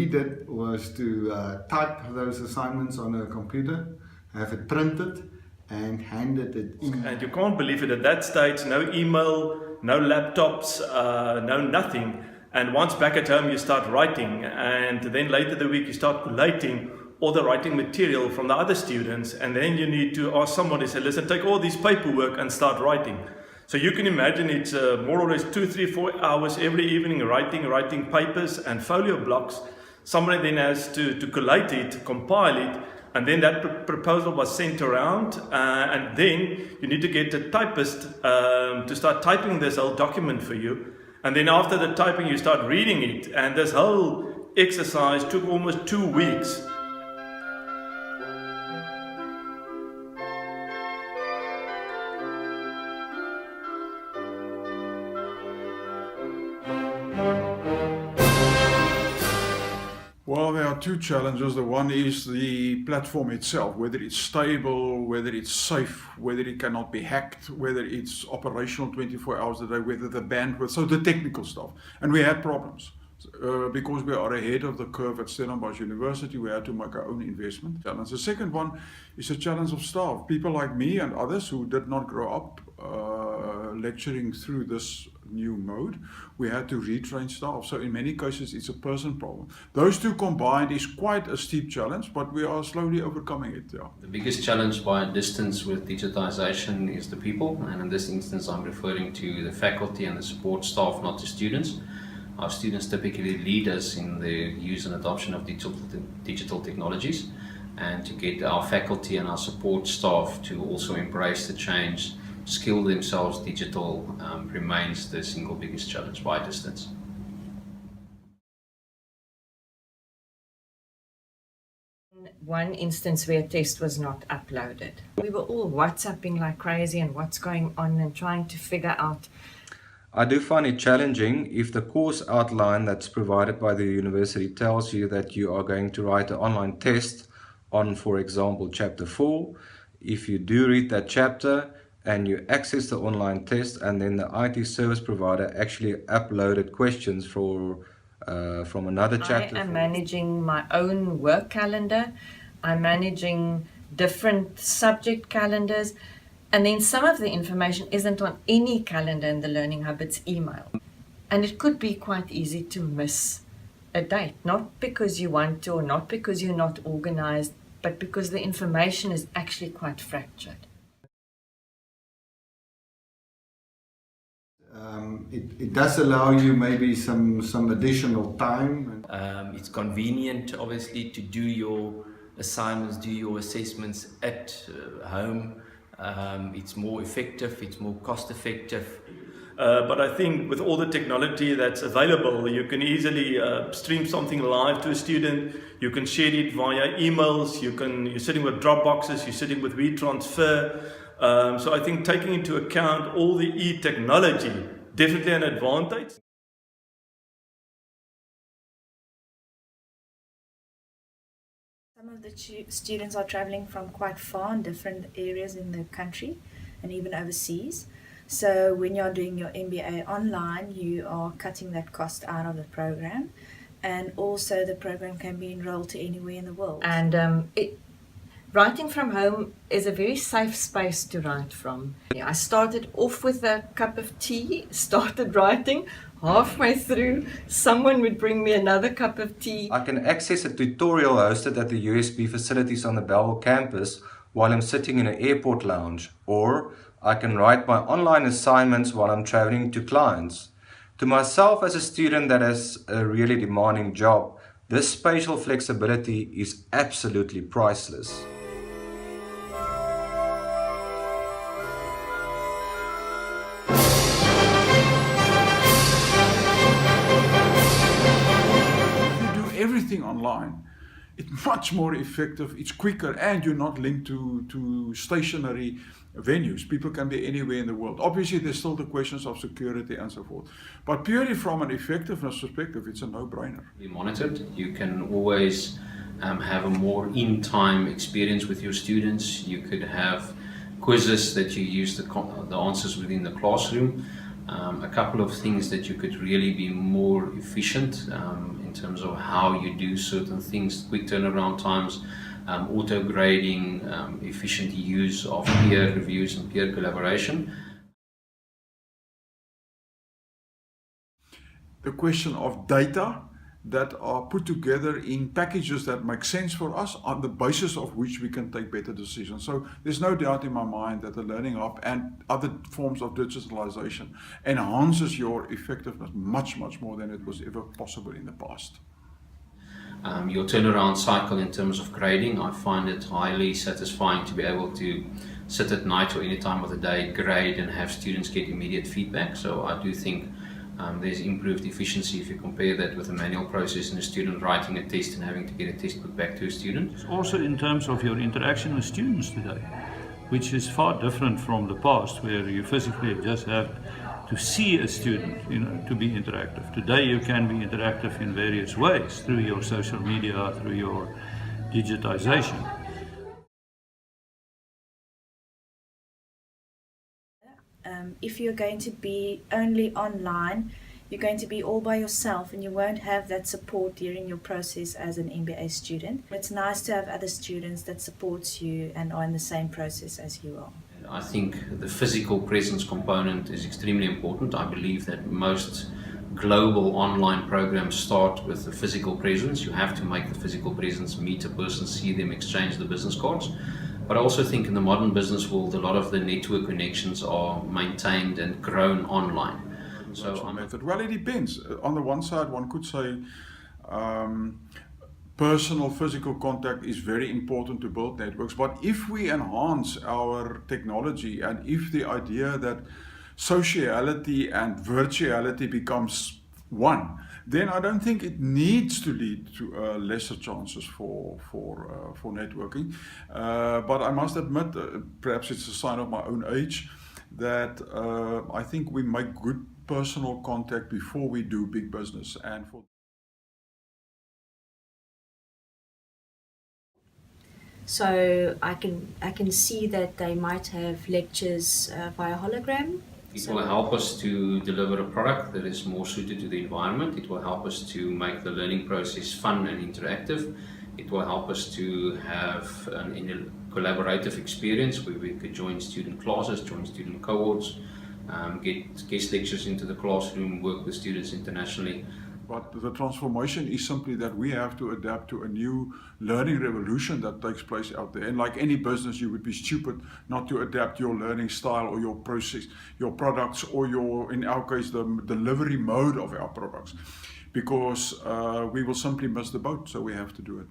did was to type those assignments on a computer, have it printed, and handed it in. And you can't believe it, at that stage, no email, no laptops, no nothing. And once back at home you start writing, and then later the week you start collating all the writing material from the other students, and then you need to ask somebody, say, listen, take all this paperwork and start writing. So you can imagine it's more or less 2, 3, 4 hours every evening writing papers and folio blocks. Somebody then has to collate it, compile it, and then that proposal was sent around, and then you need to get a typist to start typing this whole document for you. And then after the typing, you start reading it, and this whole exercise took almost 2 weeks. Well, there are two challenges. The one is the platform itself, whether it's stable, whether it's safe, whether it cannot be hacked, whether it's operational 24 hours a day, whether the bandwidth, so the technical stuff. And we had problems. Because we are ahead of the curve at Stellenbosch University, we had to make our own investment. Challenge. The second one is a challenge of staff. People like me and others who did not grow up lecturing through this new mode, we had to retrain staff. So in many cases, it's a person problem. Those two combined is quite a steep challenge, but we are slowly overcoming it. Yeah. The biggest challenge by distance with digitization is the people, and in this instance, I'm referring to the faculty and the support staff, not the students. Our students typically lead us in the use and adoption of digital technologies, and to get our faculty and our support staff to also embrace the change, skill themselves digital, remains the single biggest challenge by distance. One instance where a test was not uploaded. We were all WhatsApping like crazy and what's going on and trying to figure out. I do find it challenging if the course outline that's provided by the university tells you that you are going to write an online test on, for example, chapter 4. If you do read that chapter and you access the online test, and then the IT service provider actually uploaded questions from another chapter. I am managing my own work calendar. I'm managing different subject calendars. And then some of the information isn't on any calendar in the Learning Hub, it's email. And it could be quite easy to miss a date, not because you want to or not because you're not organized, but because the information is actually quite fractured. It does allow you maybe some additional time. It's convenient, obviously, to do your assignments, do your assessments at home. It's more effective, it's more cost effective. But I think with all the technology that's available, you can easily stream something live to a student. You can share it via emails. You're sitting with Dropboxes, you're sitting with WeTransfer. So I think taking into account all the e-technology, definitely an advantage. Some of the students are traveling from quite far in different areas in the country and even overseas. So when you're doing your MBA online, you are cutting that cost out of the program. And also the program can be enrolled to anywhere in the world. And writing from home is a very safe space to write from. I started off with a cup of tea, started writing. Halfway through, someone would bring me another cup of tea. I can access a tutorial hosted at the USB facilities on the Bellville campus while I'm sitting in an airport lounge, or I can write my online assignments while I'm traveling to clients. To myself as a student that has a really demanding job, this spatial flexibility is absolutely priceless. Everything online, it's much more effective, it's quicker, and you're not linked to stationary venues. People can be anywhere in the world. Obviously there's still the questions of security and so forth, but purely from an effectiveness perspective, it's a no-brainer. Be monitored. You can always have a more in-time experience with your students. You could have quizzes that you use the answers within the classroom. A couple of things that you could really be more efficient in terms of how you do certain things, quick turnaround times, auto grading, efficient use of peer reviews and peer collaboration. The question of data that are put together in packages that make sense for us, on the basis of which we can take better decisions. So there's no doubt in my mind that the Learning Hub and other forms of digitalization enhances your effectiveness much more than it was ever possible in the past. Your turnaround cycle in terms of grading, I find it highly satisfying to be able to sit at night or any time of the day, grade and have students get immediate feedback. So I do think there's improved efficiency if you compare that with a manual process and a student writing a test and having to get a test put back to a student. Also in terms of your interaction with students today, which is far different from the past where you physically just have to see a student, to be interactive. Today you can be interactive in various ways through your social media, through your digitization. If you're going to be only online, you're going to be all by yourself and you won't have that support during your process as an MBA student. It's nice to have other students that support you and are in the same process as you are. I think the physical presence component is extremely important. I believe that most global online programs start with the physical presence. You have to make the physical presence, meet a person, see them, exchange the business cards. But I also think in the modern business world, a lot of the network connections are maintained and grown online. Well, it depends. On the one side, one could say personal physical contact is very important to build networks, but if we enhance our technology and if the idea that sociality and virtuality becomes one, then I don't think it needs to lead to lesser chances for networking. But I must admit, perhaps it's a sign of my own age, that I think we make good personal contact before we do big business. And for So I can see that they might have lectures via hologram. It will help us to deliver a product that is more suited to the environment. It will help us to make the learning process fun and interactive. It will help us to have a collaborative experience where we could join student classes, join student cohorts, get guest lectures into the classroom, work with students internationally. But the transformation is simply that we have to adapt to a new learning revolution that takes place out there. And like any business, you would be stupid not to adapt your learning style or your process, your products, or your, in our case, the delivery mode of our products. Because we will simply miss the boat, so we have to do it.